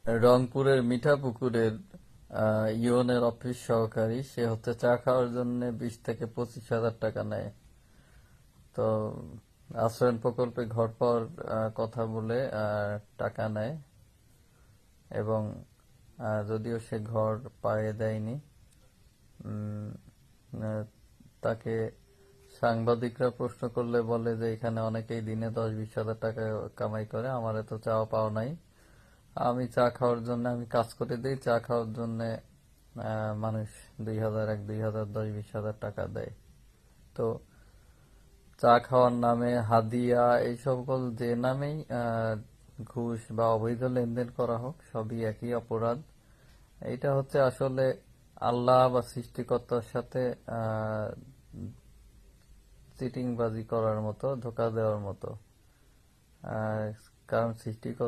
রংপুরের মিঠাপুকুরের ইউএনের অফিস সহকারী, সে হচ্ছে চা খাওয়ার জন্য 20 থেকে 25 হাজার টাকা নেয়। তো আশ্রয়ণ প্রকল্পে ঘর পাওয়ার কথা বলে টাকা নেয়, এবং যদিও সে ঘর পাইয়ে দেয়নি। উম, আহ, তাকে সাংবাদিকরা প্রশ্ন করলে বলে যে এখানে অনেকেই দিনে 10-20 হাজার টাকা কামাই করে, আমার এত চাওয়া পাওয়া নাই। আমি চা খাওয়ার জন্য আমি কাজ করে দিই, চা খাওয়ার জন্য মানুষ 2,000, 1-2,000, 10-20 হাজার টাকা দেয়। তো চা খাওয়ার নামে হাদিয়া এই সকল যে নামেই ঘুষ বা অবৈধ লেনদেন করা হোক, সবই একই অপরাধ। এটা হচ্ছে আসলে আল্লাহ বা সৃষ্টিকর্তার সাথে চিটিংবাজি করার মতো, ধোঁকা দেওয়ার মতো। কারণ সৃষ্টিকর্তা